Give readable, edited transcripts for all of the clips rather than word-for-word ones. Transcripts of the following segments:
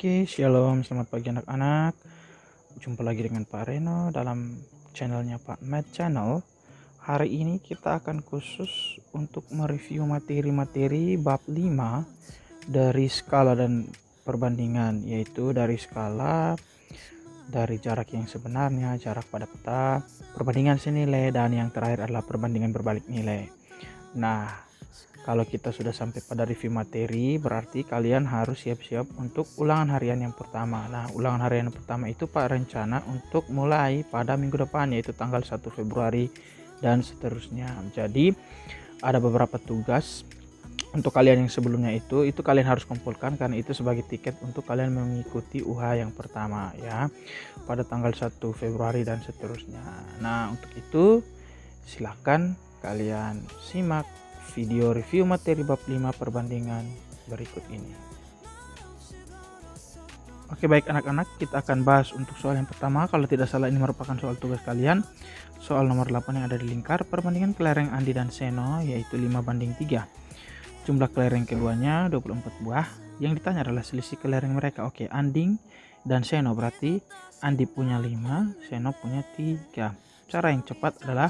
Oke, shalom, selamat pagi anak-anak. Jumpa lagi dengan Pak Reno dalam channelnya Pak Math Channel. Hari ini kita akan khusus untuk mereview materi-materi bab 5 dari skala dan perbandingan, yaitu dari skala, dari jarak yang sebenarnya, jarak pada peta, perbandingan senilai, dan yang terakhir adalah perbandingan berbalik nilai. Nah, kalau kita sudah sampai pada review materi, berarti kalian harus siap-siap untuk ulangan harian yang pertama. Nah, ulangan harian yang pertama itu Pak rencana untuk mulai pada minggu depan, yaitu tanggal 1 Februari dan seterusnya. Jadi, ada beberapa tugas untuk kalian yang sebelumnya itu kalian harus kumpulkan, karena itu sebagai tiket untuk kalian mengikuti UH yang pertama ya, pada tanggal 1 Februari dan seterusnya. Nah, untuk itu silakan kalian simak video review materi bab 5 perbandingan berikut ini. Oke, baik anak-anak, kita akan bahas untuk soal yang pertama. Kalau tidak salah ini merupakan soal tugas kalian, soal nomor 8 yang ada di lingkar, perbandingan kelereng Andi dan Seno, yaitu 5:3. Jumlah kelereng keduanya 24 buah. Yang ditanya adalah selisih kelereng mereka. Oke, Andi dan Seno, berarti Andi punya 5, Seno punya 3. Cara yang cepat adalah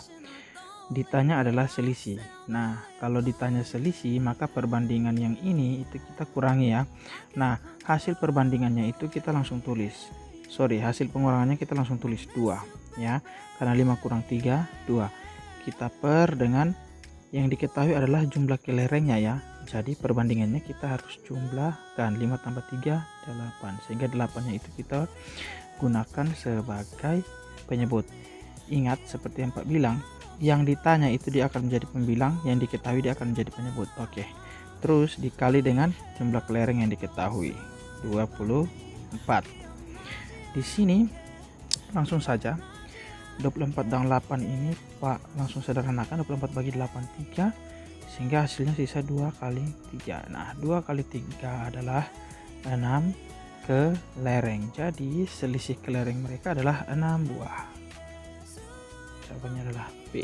ditanya adalah selisih. Nah, kalau ditanya selisih, maka perbandingan yang ini itu kita kurangi ya. Nah, hasil perbandingannya itu kita langsung tulis. Hasil pengurangannya kita langsung tulis 2 ya. Karena 5 kurang 3, 2. Kita per dengan yang diketahui adalah jumlah kelerengnya ya. Jadi perbandingannya kita harus jumlahkan 5 tambah 3, 8. Sehingga 8-nya itu kita gunakan sebagai penyebut. Ingat seperti yang Pak bilang, yang ditanya itu dia akan menjadi pembilang, yang diketahui dia akan menjadi penyebut. Oke. Terus dikali dengan jumlah kelereng yang diketahui, 24. Di sini langsung saja 24 dan 8 ini Pak langsung sederhanakan, 24 bagi 8 3, sehingga hasilnya sisa 2 kali 3. Nah, 2 kali 3 adalah 6 kelereng. Jadi selisih kelereng mereka adalah 6 buah. Jawabannya adalah B.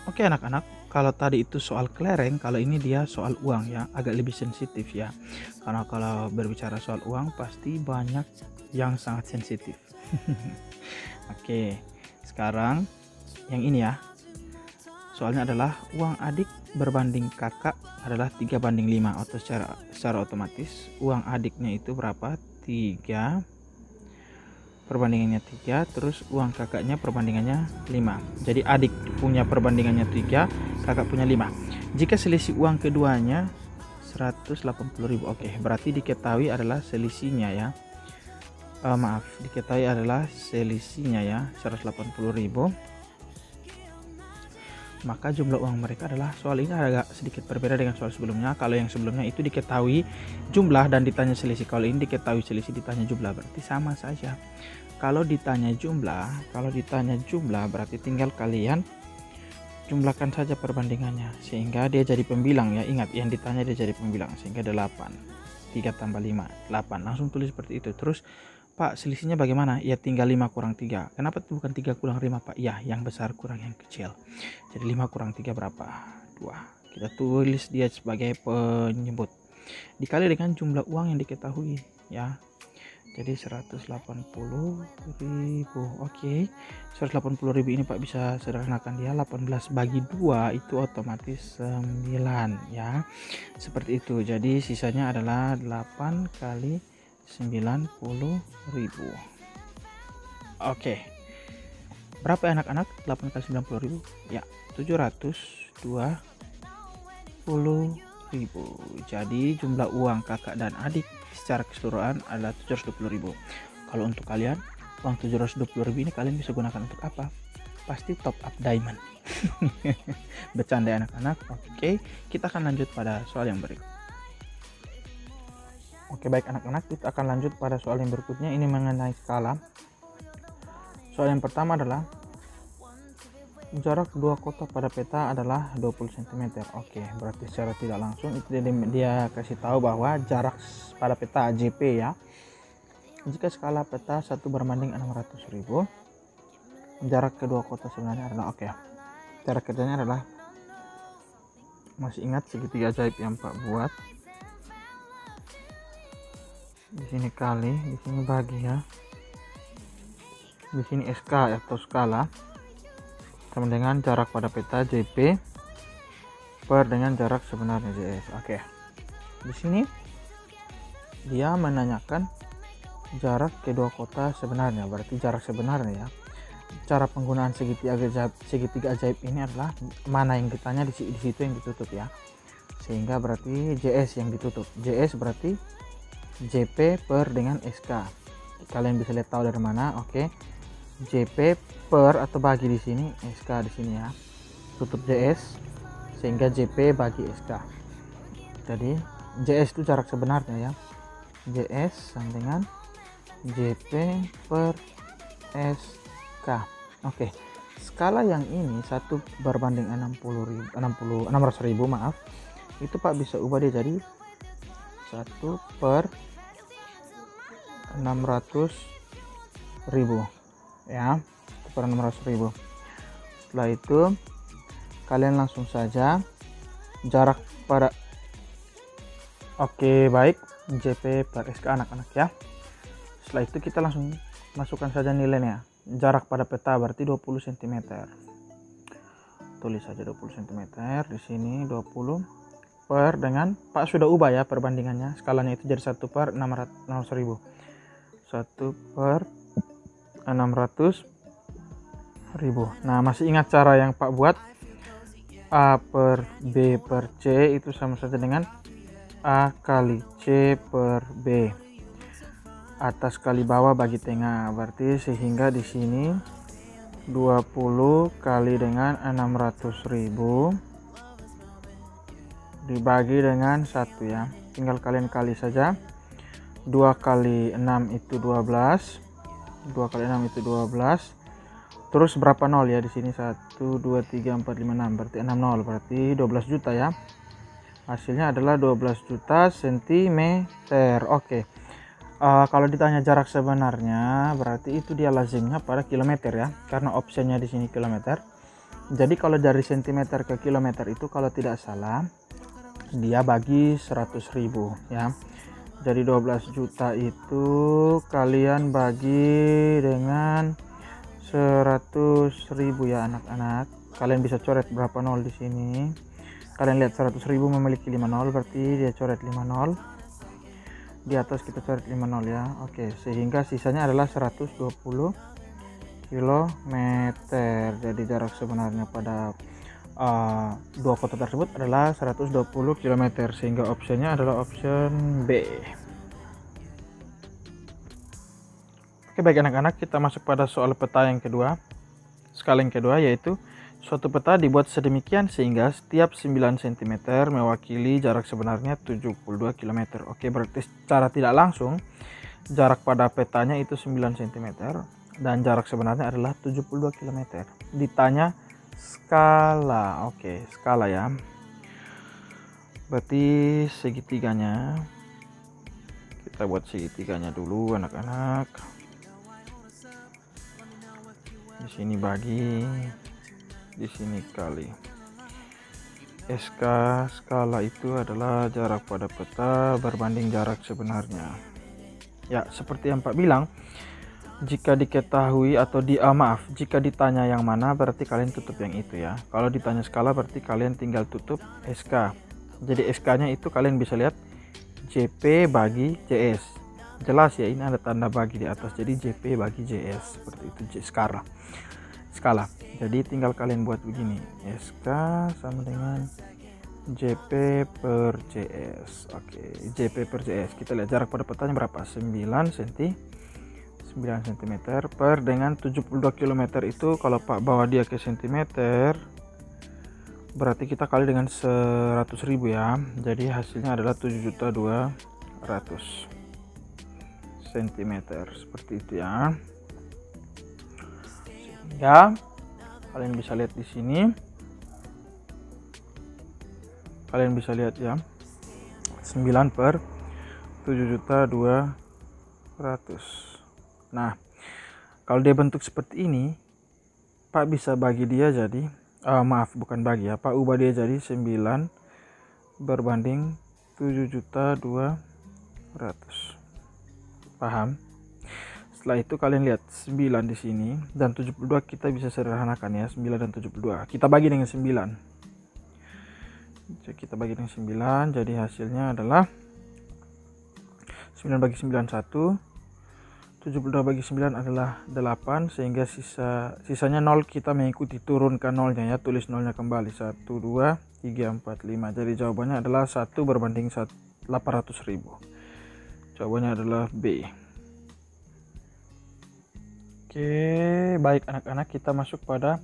Oke anak-anak, kalau tadi itu soal kelereng, kalau ini dia soal uang ya, agak lebih sensitif ya. Karena kalau berbicara soal uang pasti banyak yang sangat sensitif. Oke, sekarang yang ini ya. Soalnya adalah uang adik berbanding kakak adalah 3:5, atau secara otomatis uang adiknya itu berapa? 3, perbandingannya 3, terus uang kakaknya perbandingannya 5. Jadi adik punya perbandingannya 3, kakak punya 5. Jika selisih uang keduanya 180.000. Oke, berarti diketahui adalah selisihnya ya. Diketahui adalah selisihnya ya, 180.000. Maka jumlah uang mereka adalah, soal ini agak sedikit berbeda dengan soal sebelumnya. Kalau yang sebelumnya itu diketahui jumlah dan ditanya selisih, kalau ini diketahui selisih ditanya jumlah, berarti sama saja. Kalau ditanya jumlah berarti tinggal kalian jumlahkan saja perbandingannya sehingga dia jadi pembilang ya. Ingat, yang ditanya dia jadi pembilang, sehingga 8. 3 tambah 5, 8. Langsung tulis seperti itu. Terus, Pak, selisihnya bagaimana? Ya tinggal 5 kurang 3. Kenapa bukan 3 kurang 5, Pak? Ya, yang besar kurang yang kecil. Jadi 5 kurang 3 berapa? 2. Kita tulis dia sebagai penyebut. Dikali dengan jumlah uang yang diketahui ya. Jadi 180.000. Oke. 180.000 ini Pak bisa sederhanakan dia, 18 bagi 2 itu otomatis 9 ya. Seperti itu. Jadi sisanya adalah 8 kali 90.000. Oke. Berapa ya anak-anak? 8 kali 90.000 ya, 720.000. Jadi jumlah uang kakak dan adik secara keseluruhan adalah 720.000. Kalau untuk kalian, uang 720.000 ini kalian bisa gunakan untuk apa? Pasti top up diamond. Bercanda anak-anak. Oke, kita akan lanjut pada soal yang berikut. Oke, baik anak-anak, kita akan lanjut pada soal yang berikutnya. Ini mengenai skala. Soal yang pertama adalah jarak dua kotak pada peta adalah 20 cm. Oke, berarti secara tidak langsung itu dia kasih tahu bahwa jarak pada peta JP ya. Jika skala peta 1 berbanding 600.000, jarak kedua kotak sebenarnya adalah, oke, jarak kerjanya adalah, masih ingat segitiga ajaib yang Pak buat? di sini kali, di sini bagi ya, di sini SK atau skala sama dengan jarak pada peta JP per dengan jarak sebenarnya JS. Oke, di sini dia menanyakan jarak kedua kota sebenarnya, berarti jarak sebenarnya ya. Cara penggunaan segitiga ajaib ini adalah mana yang ditanya di situ yang ditutup ya, sehingga berarti JS yang ditutup. JS berarti JP per dengan SK. Kalian bisa lihat tahu dari mana. Oke, JP per atau bagi di sini, SK di sini ya, tutup JS sehingga JP bagi SK. Jadi JS itu jarak sebenarnya ya, JS sama dengan JP per SK. Oke, skala yang ini 1 berbanding 600.000 maaf, itu Pak bisa ubah dia jadi 1 per 600.000 ya, 1 per 600.000. Setelah itu kalian langsung saja jarak pada baik JP per SK anak-anak ya. Setelah itu kita langsung masukkan saja nilainya. Jarak pada peta berarti 20 cm. Tulis saja 20 cm di sini, 20 per dengan Pak sudah ubah ya perbandingannya. Skalanya itu jadi 1 per 600.000. 1 per 600.000. Nah, masih ingat cara yang Pak buat? A per B per C itu sama saja dengan A kali C per B. Atas kali bawah bagi tengah, berarti sehingga di sini 20 kali dengan 600.000 dibagi dengan 1 ya. Tinggal kalian kali saja. 2 kali 6 itu 12. 2 kali 6 itu 12. Terus berapa nol ya di sini? 1 2 3 4 5 6, berarti 6 nol, berarti 12 juta ya. Hasilnya adalah 12 juta cm. Oke. Kalau ditanya jarak sebenarnya, berarti itu dia lazimnya pada kilometer ya, karena opsinya di sini kilometer. Jadi kalau dari centimeter ke kilometer itu kalau tidak salah dia bagi 100.000 ya. Jadi 12 juta itu kalian bagi dengan 100.000 ya anak-anak. Kalian bisa coret berapa nol di sini. Kalian lihat 100.000 memiliki 5 nol, berarti dia coret 5 nol. Di atas kita coret 5 nol ya. Oke, sehingga sisanya adalah 120 km. Jadi jarak sebenarnya pada dua kota tersebut adalah 120 km, sehingga opsinya adalah option B. Oke, baik anak-anak, kita masuk pada soal peta yang kedua. Skala yang kedua yaitu suatu peta dibuat sedemikian sehingga setiap 9 cm mewakili jarak sebenarnya 72 km. Oke, berarti secara tidak langsung jarak pada petanya itu 9 cm dan jarak sebenarnya adalah 72 km. Ditanya skala. Oke, skala ya. Berarti segitiganya kita buat segitiganya dulu anak-anak. Di sini bagi, di sini kali. SK skala itu adalah jarak pada peta berbanding jarak sebenarnya. Ya, seperti yang Pak bilang, jika diketahui atau jika ditanya yang mana berarti kalian tutup yang itu ya. Kalau ditanya skala berarti kalian tinggal tutup SK. Jadi SK-nya itu kalian bisa lihat JP bagi JS. Jelas ya, ini ada tanda bagi di atas. Jadi JP bagi JS seperti itu skala. Jadi tinggal kalian buat begini. SK sama dengan JP per JS. Oke, JP per JS. Kita lihat jarak pada petanya berapa? 9 cm per dengan 72 km itu kalau Pak bawa dia ke cm berarti kita kali dengan 100.000 ya. Jadi hasilnya adalah 7.200.000 cm seperti itu ya. Sehingga kalian bisa lihat di sini. Kalian bisa lihat ya. 9 per 7.200.000. Nah, kalau dia bentuk seperti ini, Pak bisa bagi dia jadi, bukan bagi ya, Pak ubah dia jadi 9 berbanding 7.200.000. Paham? Setelah itu kalian lihat 9 di sini dan 72 kita bisa sederhanakan ya, 9 dan 72. Kita bagi dengan 9. Jadi kita bagi dengan 9, jadi hasilnya adalah 9 bagi 9 1. 72 bagi 9 adalah 8, sehingga sisanya 0, kita mengikuti turunkan nolnya ya, tulis nolnya kembali 1 2 3 4 5. Jadi jawabannya adalah 1 berbanding 800.000. Jawabannya adalah B. Oke, baik anak-anak, kita masuk pada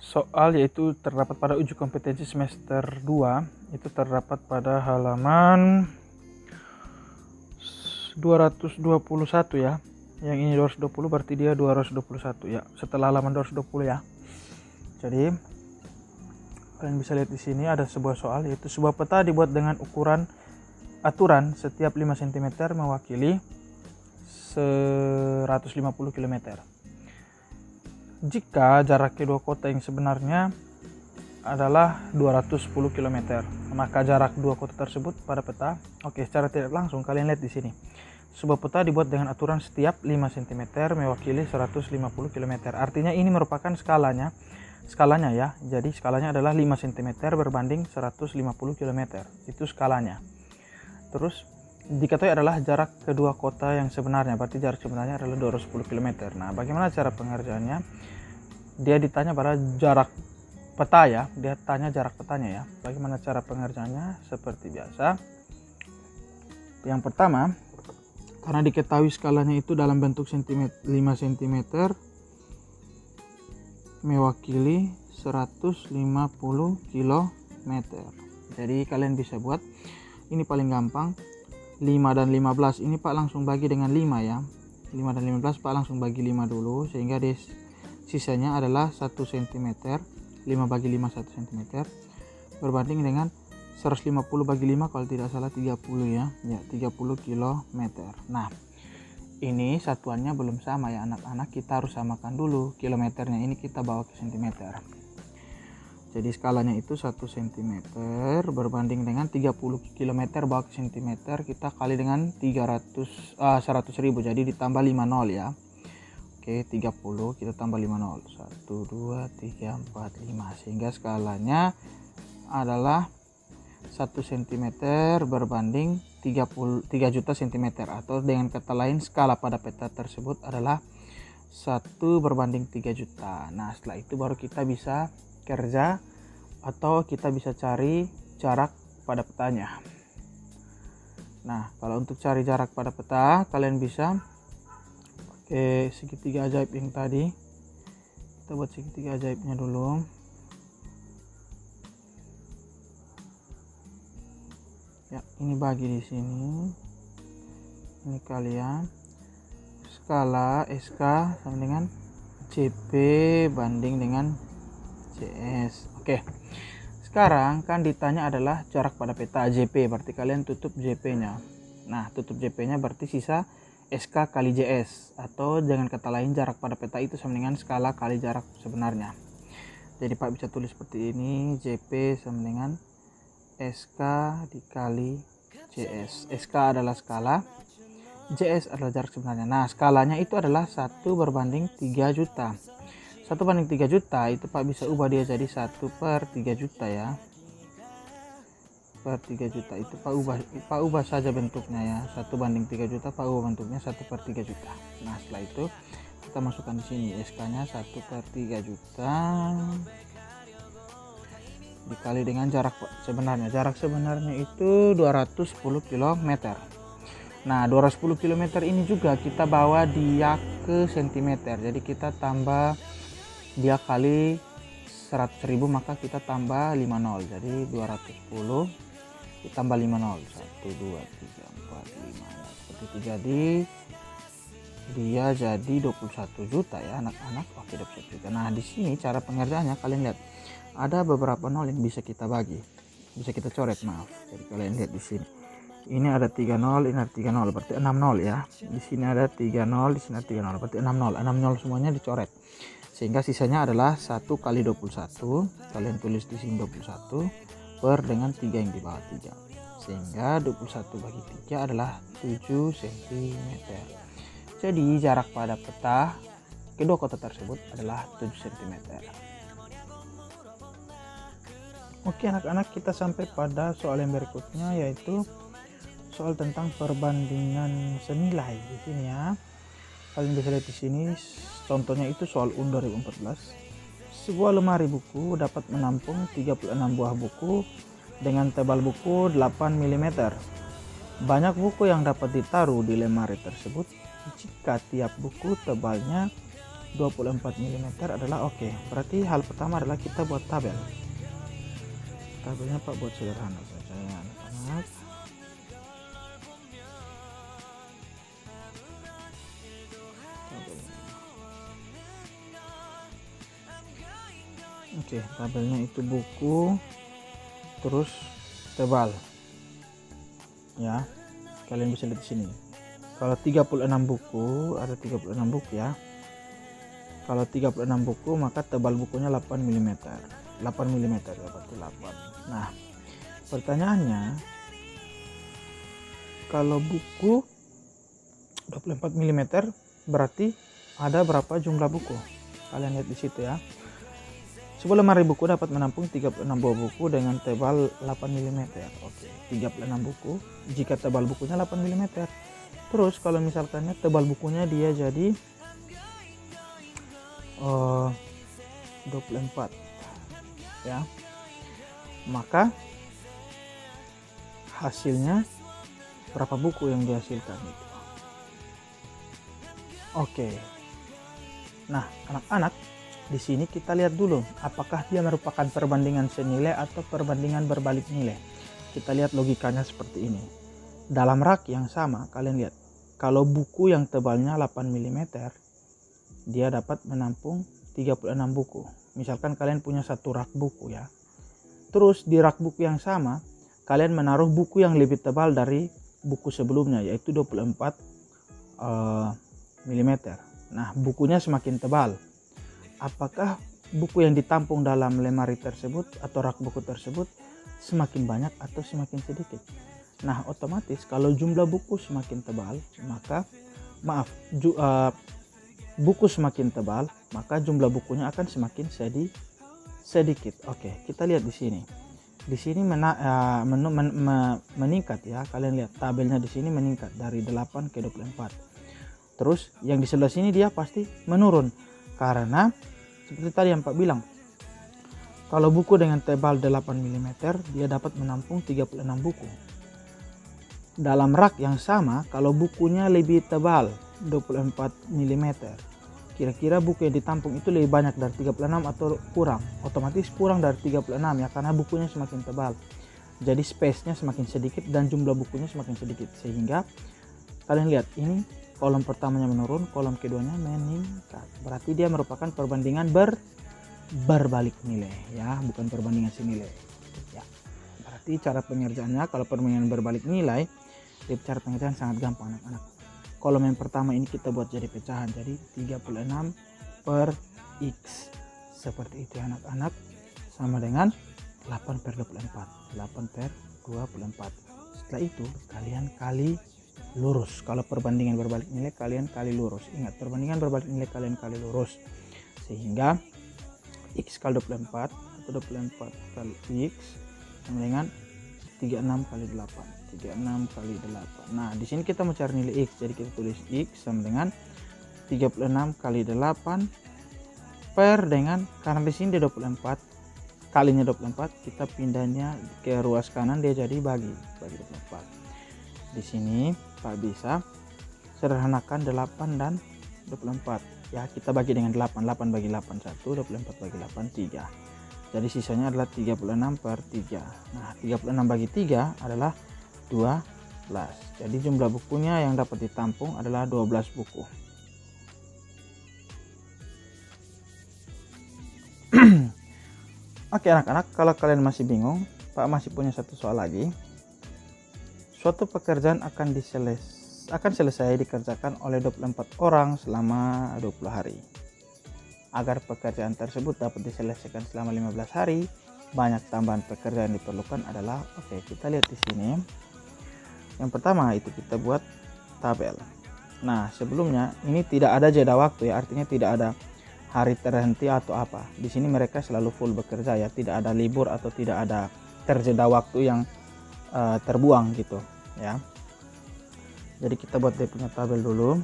soal yaitu terdapat pada uji kompetensi semester 2. Itu terdapat pada halaman 221 ya. Yang ini 220 berarti dia 221 ya. Setelah halaman 220 ya. Jadi kalian bisa lihat di sini ada sebuah soal yaitu sebuah peta dibuat dengan ukuran aturan setiap 5 cm mewakili 150 km. Jika jarak kedua kota yang sebenarnya adalah 210 km, maka jarak dua kota tersebut pada peta. Oke, secara tidak langsung kalian lihat di sini. Sebuah peta dibuat dengan aturan setiap 5 cm mewakili 150 km. Artinya ini merupakan skalanya ya. Jadi skalanya adalah 5 cm berbanding 150 km. Itu skalanya. Terus diketahui adalah jarak kedua kota yang sebenarnya, berarti jarak sebenarnya adalah 210 km. Nah, bagaimana cara pengerjaannya? Dia ditanya pada jarak peta ya, dia tanya jarak petanya ya. Bagaimana cara pengerjaannya? Seperti biasa. Yang pertama, karena diketahui skalanya itu dalam bentuk 5 cm mewakili 150 km. Jadi kalian bisa buat, ini paling gampang. 5 dan 15 ini Pak langsung bagi dengan 5 ya. 5 dan 15 Pak langsung bagi 5 dulu, sehingga sisanya adalah 1 cm. 5 bagi 5 1 cm berbanding dengan 150 bagi 5 kalau tidak salah 30 ya. Ya, 30 km. Nah, ini satuannya belum sama ya anak-anak, kita harus samakan dulu. Kilometernya ini kita bawa ke cm. Jadi skalanya itu 1 cm berbanding dengan 30 km bawa ke cm, kita kali dengan 100.000, jadi ditambah 5 nol ya. Oke, 30 kita tambah 5 nol. 1 2 3 4 5, sehingga skalanya adalah 1 cm berbanding 3 juta cm, atau dengan kata lain skala pada peta tersebut adalah 1 berbanding 3 juta. Nah, setelah itu baru kita bisa kerja atau kita bisa cari jarak pada petanya. Nah, kalau untuk cari jarak pada peta kalian bisa pakai segitiga ajaib yang tadi. Kita buat segitiga ajaibnya dulu. Ya, ini bagi di sini. Ini kalian skala SK sama dengan CP banding dengan CS. Oke. Sekarang kan ditanya adalah jarak pada peta JP, berarti kalian tutup JP-nya. Nah, tutup JP-nya berarti sisa SK kali JS, atau dengan kata lain jarak pada peta itu sama dengan skala kali jarak sebenarnya. Jadi Pak bisa tulis seperti ini, JP sama dengan SK dikali JS. SK adalah skala, JS adalah jarak sebenarnya. Nah, skalanya itu adalah 1 berbanding 3 juta. 1 banding 3 juta itu Pak bisa ubah dia jadi 1 per 3 juta ya. Per 3 juta itu Pak ubah saja bentuknya ya. 1 banding 3 juta Pak ubah bentuknya 1 per 3 juta. Nah, setelah itu kita masukkan di sini SK-nya 1 per 3 juta dikali dengan jarak sebenarnya. Jarak sebenarnya itu 210 km. Nah, 210 km ini juga kita bawa dia ke cm. Jadi kita tambah dia kali 100.000, maka kita tambah 5 nol. Jadi 210 ditambah 5 nol. 1 2 3 4 5. Seperti itu, jadi dia jadi 21 juta ya anak-anak. Oke, 21 juta. Nah, di sini cara pengerjaannya kalian lihat. Ada beberapa nol yang bisa kita bagi. Bisa kita coret, maaf. Jadi kalian lihat di sini. Ini ada 3 nol, ini ada 3 nol, berarti 6 nol ya. Di sini ada 3 nol, di sini ada 3 nol, berarti 6 nol. 6 nol semuanya dicoret. Sehingga sisanya adalah 1 kali 21. Kalian tulis di sini 21 per dengan 3 yang di bawah 3. sehingga 21 bagi 3 adalah 7 cm. Jadi jarak pada peta kedua kotak tersebut adalah 7 cm. Oke anak-anak, kita sampai pada soal yang berikutnya, yaitu soal tentang perbandingan senilai di sini ya. Kalian bisa lihat di sini contohnya itu soal UN 2014. Sebuah lemari buku dapat menampung 36 buah buku dengan tebal buku 8 mm. Banyak buku yang dapat ditaruh di lemari tersebut jika tiap buku tebalnya 24 mm adalah oke. Berarti hal pertama adalah kita buat tabel. Tabelnya Pak buat sederhana saja ya anak-anak. Oke, tabelnya itu buku terus tebal. Ya. Kalian bisa lihat di sini. Kalau 36 buku, ada 36 buku ya. Kalau 36 buku maka tebal bukunya 8 mm. 8 mm ya, berarti 8. Nah, pertanyaannya kalau buku 24 mm berarti ada berapa jumlah buku? Kalian lihat di situ ya. Sebuah lemari buku dapat menampung 36 buah buku dengan tebal 8 mm. Oke, 36 buku jika tebal bukunya 8 mm. Terus kalau misalkannya tebal bukunya dia jadi 24 ya, maka hasilnya berapa buku yang dihasilkan itu. Oke. Nah, anak-anak, di sini kita lihat dulu apakah dia merupakan perbandingan senilai atau perbandingan berbalik nilai. Kita lihat logikanya seperti ini. Dalam rak yang sama, kalian lihat, kalau buku yang tebalnya 8 mm, dia dapat menampung 36 buku. Misalkan kalian punya satu rak buku ya. Terus di rak buku yang sama, kalian menaruh buku yang lebih tebal dari buku sebelumnya, yaitu 24 mm. Nah, bukunya semakin tebal. Apakah buku yang ditampung dalam lemari tersebut atau rak buku tersebut semakin banyak atau semakin sedikit? Nah, otomatis kalau jumlah buku semakin tebal, maka buku semakin tebal, maka jumlah bukunya akan semakin sedikit. Oke, kita lihat di sini. Di sini meningkat ya. Kalian lihat tabelnya di sini meningkat dari 8 ke 24. Terus yang di sebelah sini dia pasti menurun karena seperti tadi yang Pak bilang. Kalau buku dengan tebal 8 mm, dia dapat menampung 36 buku. Dalam rak yang sama, kalau bukunya lebih tebal 24 mm, kira-kira buku yang ditampung itu lebih banyak dari 36 atau kurang? Otomatis kurang dari 36 ya, karena bukunya semakin tebal. Jadi space-nya semakin sedikit dan jumlah bukunya semakin sedikit. Sehingga kalian lihat ini kolom pertamanya menurun, kolom keduanya meningkat. Berarti dia merupakan perbandingan berbalik nilai ya, bukan perbandingan senilai. Ya. Berarti cara pengerjaannya kalau perbandingan berbalik nilai, cara pengerjaan sangat gampang anak-anak. Kolom yang pertama ini kita buat jadi pecahan, jadi 36 per X seperti itu anak-anak, sama dengan 8 per 24, 8 per 24. Setelah itu kalian kali lurus. Kalau perbandingan berbalik nilai kalian kali lurus. Ingat, perbandingan berbalik nilai kalian kali lurus, sehingga X kali 24 atau 24 kali X sama dengan 36 kali 8. 36 kali 8. Nah, di sini kita mau cari nilai X. Jadi kita tulis X sama dengan 36 kali 8 per dengan, karena di sini dia 24 kalinya 24, kita pindahnya ke ruas kanan, dia jadi bagi 24. Di sini Pak bisa sederhanakan 8 dan 24. Ya, kita bagi dengan 8. 8 bagi 8 1, 24 bagi 8 3. Jadi sisanya adalah 36 per 3. Nah, 36 bagi 3 adalah 12. Jadi jumlah bukunya yang dapat ditampung adalah 12 buku. Oke anak-anak, kalau kalian masih bingung, Pak masih punya satu soal lagi. Suatu pekerjaan akan selesai dikerjakan oleh 24 orang selama 20 hari. Agar pekerjaan tersebut dapat diselesaikan selama 15 hari, banyak tambahan pekerja yang diperlukan adalah, oke, kita lihat di sini. Yang pertama itu kita buat tabel. Nah, sebelumnya ini tidak ada jeda waktu ya, artinya tidak ada hari terhenti atau apa. Di sini mereka selalu full bekerja ya, tidak ada libur atau tidak ada terjeda waktu yang terbuang gitu ya. Jadi kita buat dia punya tabel dulu.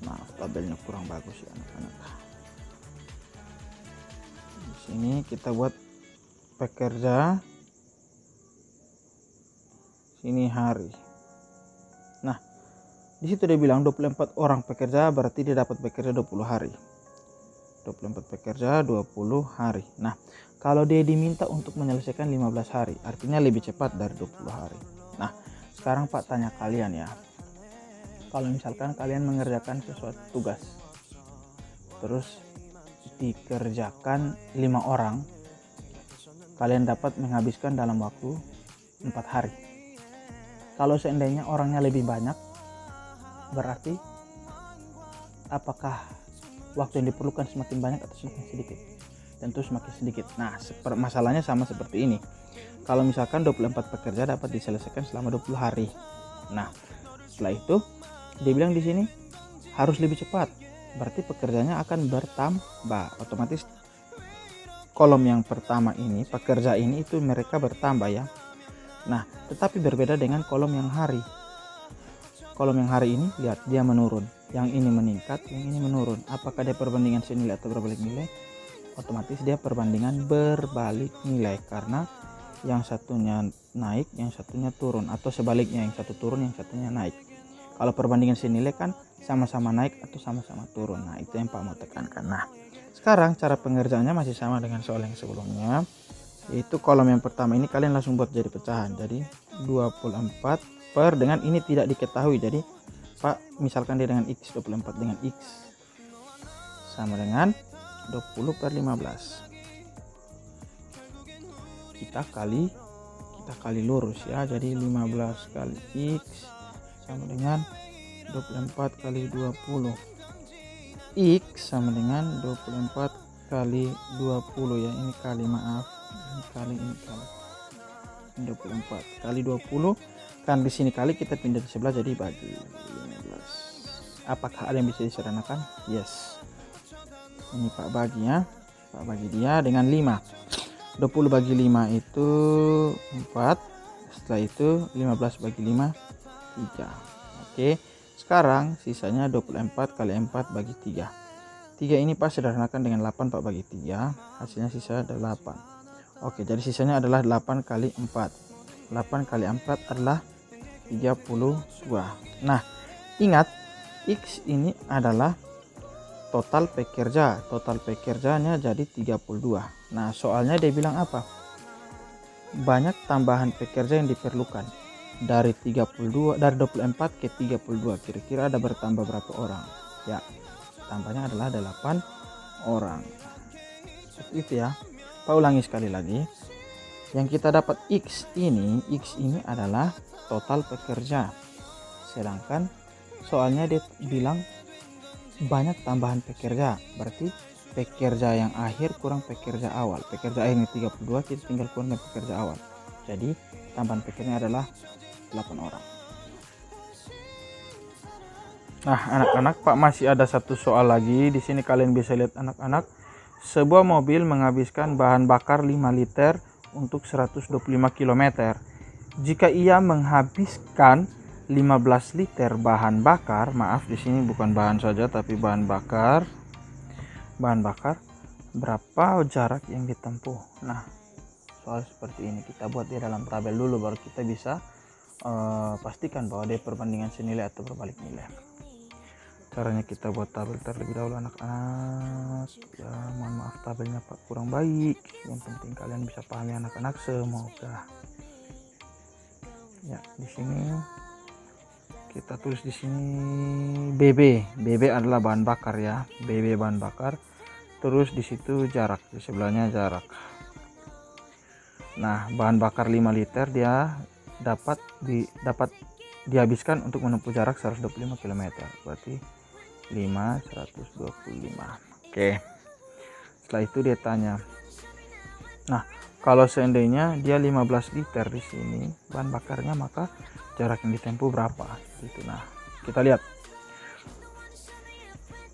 Nah, tabelnya kurang bagus ya anak-anak. Di sini kita buat pekerja, sini hari. Nah, di situ dia bilang 24 orang pekerja, berarti dia dapat bekerja 20 hari. 24 pekerja 20 hari. Nah, kalau dia diminta untuk menyelesaikan 15 hari, artinya lebih cepat dari 20 hari. Nah, sekarang Pak tanya kalian ya. Kalau misalkan kalian mengerjakan sesuatu tugas, terus dikerjakan 5 orang, kalian dapat menghabiskan dalam waktu 4 hari. Kalau seandainya orangnya lebih banyak, berarti apakah waktu yang diperlukan semakin banyak atau semakin sedikit? Tentu semakin sedikit. Nah, masalahnya sama seperti ini. Kalau misalkan 24 pekerja dapat diselesaikan selama 20 hari. Nah, setelah itu dia bilang di sini harus lebih cepat. Berarti pekerjanya akan bertambah. Otomatis kolom yang pertama ini, pekerja ini itu mereka bertambah ya. Nah, tetapi berbeda dengan kolom yang hari. Kolom yang hari ini, lihat dia menurun. Yang ini meningkat, yang ini menurun. Apakah dia perbandingan senilai atau berbalik nilai? Otomatis dia perbandingan berbalik nilai. Karena yang satunya naik, yang satunya turun. Atau sebaliknya, yang satu turun, yang satunya naik. Kalau perbandingan senilai kan sama-sama naik atau sama-sama turun. Nah, itu yang Pak mau tekankan. Nah, sekarang cara pengerjaannya masih sama dengan soal yang sebelumnya, yaitu kolom yang pertama ini kalian langsung buat jadi pecahan. Jadi 24 per dengan ini tidak diketahui. Jadi Pak misalkan dia dengan X, 24 dengan X sama dengan 20 per 15. Kita kali lurus ya. Jadi 15 kali X sama dengan 24 kali 20. X sama dengan 24 kali 20 ya. Ini kali, maaf. Ini kali 24 kali 20. Kan di sini kali, kita pindah di sebelah jadi bagi 15. Apakah ada yang bisa disederhanakan? Yes. Ini Pak bagi ya. Pak bagi dia dengan 5. 20 bagi 5 itu 4. Setelah itu 15 bagi 5 3. Oke. Sekarang sisanya 24 kali 4 bagi 3. 3 ini Pak sederhanakan dengan 8 Pak bagi 3. Hasilnya sisa 8. Oke, jadi sisanya adalah 8 kali 4. 8 kali 4 adalah 32. Nah, ingat X ini adalah total pekerja. Total pekerjanya jadi 32. Nah, soalnya dia bilang apa? Banyak tambahan pekerja yang diperlukan. Dari 24 ke 32, kira-kira ada bertambah berapa orang? Ya, tambahnya adalah 8 orang. Seperti itu ya. Pak ulangi sekali lagi. Yang kita dapat X ini adalah total pekerja. Sedangkan soalnya dia bilang banyak tambahan pekerja. Berarti pekerja yang akhir kurang pekerja awal. Pekerja akhirnya 32, kita tinggal kurang pekerja awal. Jadi tambahan pekerjanya adalah 8 orang. Nah, anak-anak, Pak masih ada satu soal lagi. Di sini kalian bisa lihat anak-anak. Sebuah mobil menghabiskan bahan bakar 5 liter untuk 125 km. Jika ia menghabiskan 15 liter bahan bakar, maaf di sini bukan bahan saja tapi bahan bakar. Berapa jarak yang ditempuh? Nah, soal seperti ini kita buat di dalam tabel dulu, baru kita bisa pastikan bahwa dia perbandingan senilai atau berbalik nilai. Caranya kita buat tabel terlebih dahulu anak-anak ya. Mohon maaf tabelnya Pak kurang baik, yang penting kalian bisa pahami anak-anak, semoga ya. Di sini kita tulis di sini BB adalah bahan bakar ya, BB bahan bakar. Terus di situ jarak, di sebelahnya jarak. Nah, bahan bakar 5 liter dia dapat dihabiskan untuk menempuh jarak 125 km. Berarti 125. Oke, setelah itu dia tanya, nah kalau seandainya dia 15 liter di sini bahan bakarnya, maka jarak yang ditempuh berapa gitu. Nah kita lihat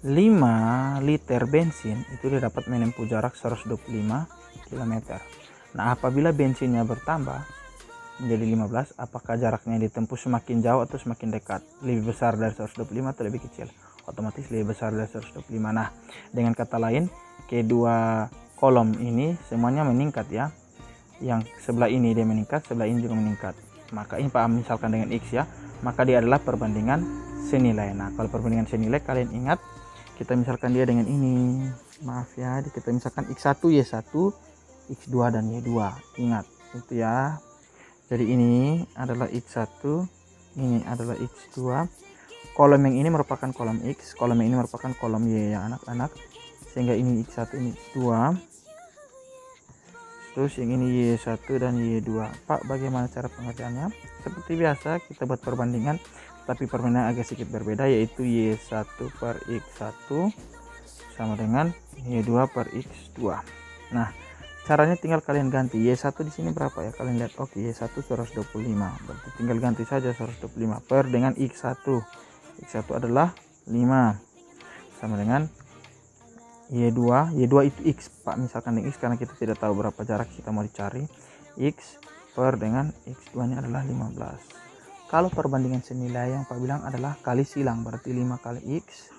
5 liter bensin itu dia dapat menempuh jarak 125 km. Nah apabila bensinnya bertambah menjadi 15, apakah jaraknya yang ditempuh semakin jauh atau semakin dekat, lebih besar dari 125 atau lebih kecil? Otomatis lebih besar dari 125. Nah dengan kata lain, kedua kolom ini semuanya meningkat ya. Yang sebelah ini dia meningkat, sebelah ini juga meningkat. Maka ini Pak misalkan dengan X ya, maka dia adalah perbandingan senilai. Nah kalau perbandingan senilai, kalian ingat kita misalkan dia dengan ini, maaf ya, kita misalkan X1 Y1, X2 dan Y2, ingat itu ya. Jadi ini adalah X1, ini adalah X2, kolom yang ini merupakan kolom X, kolom yang ini merupakan kolom Y ya anak-anak, sehingga ini X1 ini X2, terus yang ini Y1 dan Y2. Pak bagaimana cara pengerjaannya? Seperti biasa kita buat perbandingan, tapi perbandingan agak sedikit berbeda, yaitu Y1 per X1 sama dengan Y2 per X2. Nah caranya tinggal kalian ganti. Y1 di sini berapa ya, kalian lihat. Oke, Y1 125, berarti tinggal ganti saja 125 per dengan X1. X1 adalah 5 sama dengan Y2. Y2 itu X Pak, misalkan dengan X karena kita tidak tahu berapa jarak kita mau dicari. X per dengan X2 ini adalah 15. Kalau perbandingan senilai yang Pak bilang adalah kali silang, berarti 5 kali X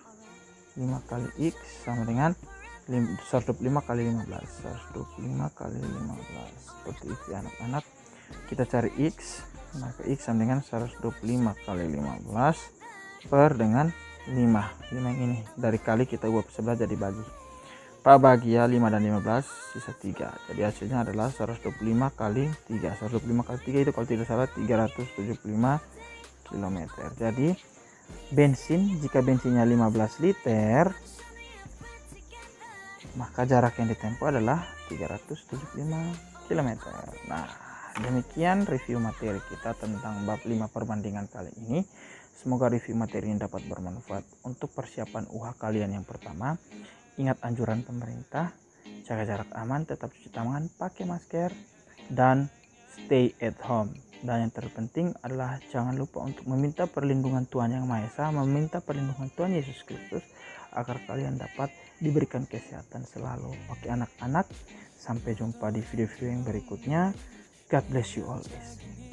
sama dengan 125 kali 15, 125 kali 15, seperti itu ya anak-anak. Kita cari X, maka X sama dengan 125 kali 15 per dengan 5 yang ini, dari kali kita buat sebelah jadi bagi. Pak bagi ya 5 dan 15 sisa 3, jadi hasilnya adalah 125 kali 3. 125 kali 3 itu kalau tidak salah 375 km. Jadi bensin, jika bensinnya 15 liter, maka jarak yang ditempuh adalah 375 km. Nah demikian review materi kita tentang bab 5 perbandingan kali ini. Semoga review materi ini dapat bermanfaat untuk persiapan UH kalian yang pertama. Ingat anjuran pemerintah, jaga jarak aman, tetap cuci tangan, pakai masker, dan stay at home. Dan yang terpenting adalah jangan lupa untuk meminta perlindungan Tuhan Yang Maha Esa, meminta perlindungan Tuhan Yesus Kristus agar kalian dapat diberikan kesehatan selalu. Oke anak-anak, sampai jumpa di video-video yang berikutnya. God bless you always.